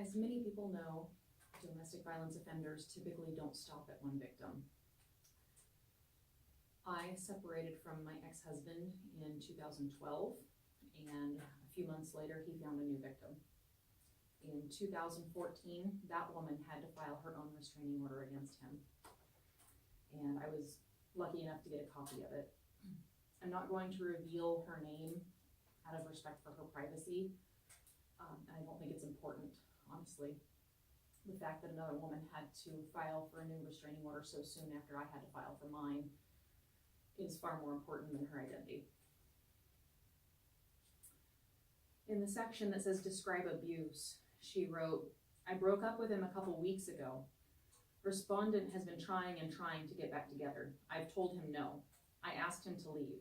As many people know, domestic violence offenders typically don't stop at one victim. I separated from my ex-husband in 2012, and a few months later, he found a new victim. In 2014, that woman had to file her own restraining order against him, and I was lucky enough to get a copy of it. I'm not going to reveal her name out of respect for her privacy, and I don't think it's important, honestly. The fact that another woman had to file for a new restraining order so soon after I had to file for mine is far more important than her identity. In the section that says describe abuse, she wrote, I broke up with him a couple weeks ago. Respondent has been trying to get back together. I've told him no. I asked him to leave.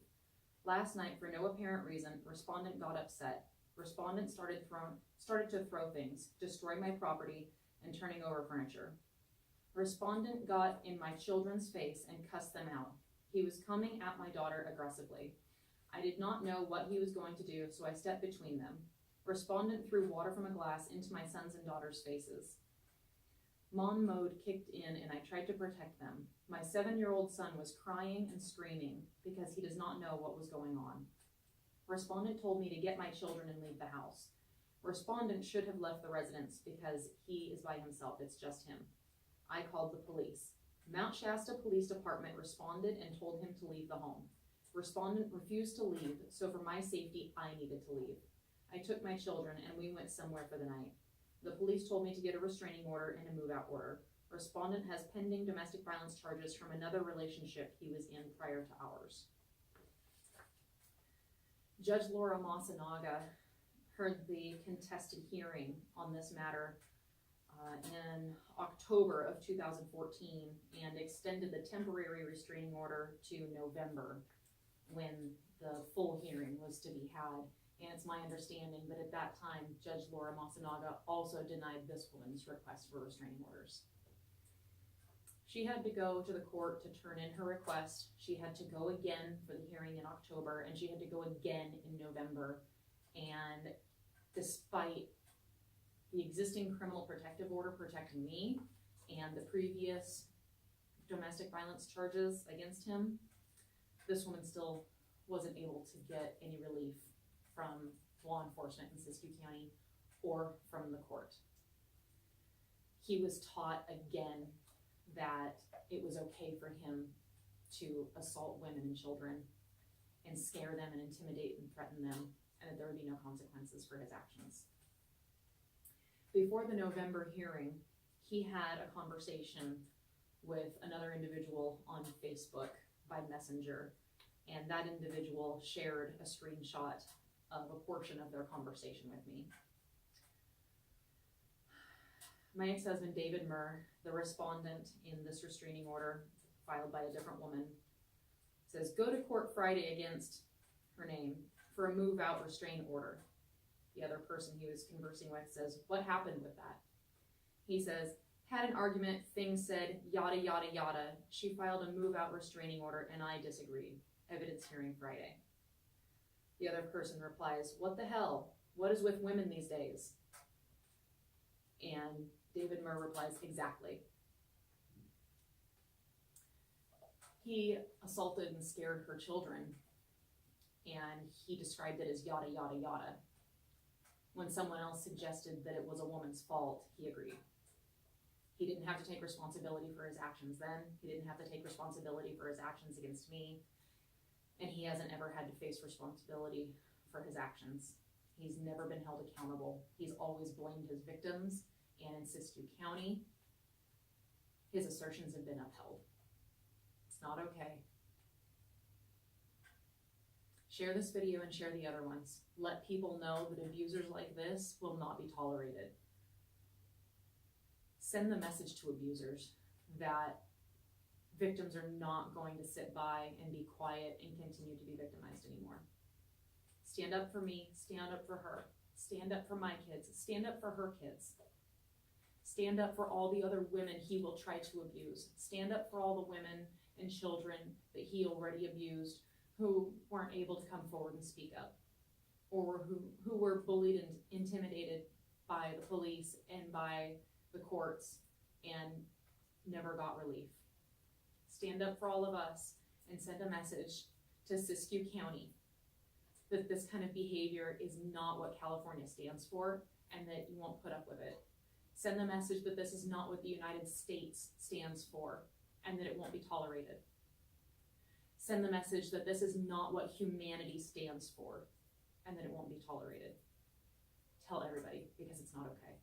Last night, for no apparent reason, respondent got upset. Respondent started to throw things, destroy my property, and turning over furniture. Respondent got in my children's face and cussed them out. He was coming at my daughter aggressively. I did not know what he was going to do, so I stepped between them. Respondent threw water from a glass into my sons and daughter's faces. Mon mode kicked in and I tried to protect them. My 7-year-old son was crying and screaming because he does not know what was going on. Respondent told me to get my children and leave the house. Respondent should have left the residence because he is by himself, it's just him. I called the police. Mount Shasta Police Department responded and told him to leave the home. Respondent refused to leave, so for my safety, I needed to leave. I took my children and we went somewhere for the night. The police told me to get a restraining order and a move-out order. Respondent has pending domestic violence charges from another relationship he was in prior to ours. Judge Laura Masanaga heard the contested hearing on this matter in October of 2014 and extended the temporary restraining order to November when the full hearing was to be had. And it's my understanding that at that time, Judge Laura Masanaga also denied this woman's request for restraining orders. She had to go to the court to turn in her request. She had to go again for the hearing in October, and she had to go again in November. And despite the existing criminal protective order protecting me and the previous domestic violence charges against him, this woman still wasn't able to get any relief from law enforcement in Siskiyou County or from the court. He was taught again that it was okay for him to assault women and children and scare them and intimidate and threaten them, and that there would be no consequences for his actions. Before the November hearing, he had a conversation with another individual on Facebook by Messenger, and that individual shared a screenshot of a portion of their conversation with me. My ex-husband, David Murr, the respondent in this restraining order filed by a different woman, says, go to court Friday against her name for a move-out restraint order. The other person he was conversing with says, what happened with that? He says, had an argument, things said, yada, yada, yada. She filed a move-out restraining order and I disagreed. Evidence hearing Friday. The other person replies, what the hell? What is with women these days? And David Murr replies, exactly. He assaulted and scared her children, and he described it as yada, yada, yada. When someone else suggested that it was a woman's fault, he agreed. He didn't have to take responsibility for his actions then. He didn't have to take responsibility for his actions against me. And he hasn't ever had to face responsibility for his actions. He's never been held accountable. He's always blamed his victims, and in Siskiyou County, his assertions have been upheld. It's not okay. Share this video and share the other ones. Let people know that abusers like this will not be tolerated. Send the message to abusers that victims are not going to sit by and be quiet and continue to be victimized anymore. Stand up for me, stand up for her, stand up for my kids, stand up for her kids. Stand up for all the other women he will try to abuse. Stand up for all the women and children that he already abused who weren't able to come forward and speak up, or who were bullied and intimidated by the police and by the courts and never got relief. Stand up for all of us and send a message to Siskiyou County that this kind of behavior is not what California stands for and that you won't put up with it. Send the message that this is not what the United States stands for and that it won't be tolerated. Send the message that this is not what humanity stands for and that it won't be tolerated. Tell everybody, because it's not okay.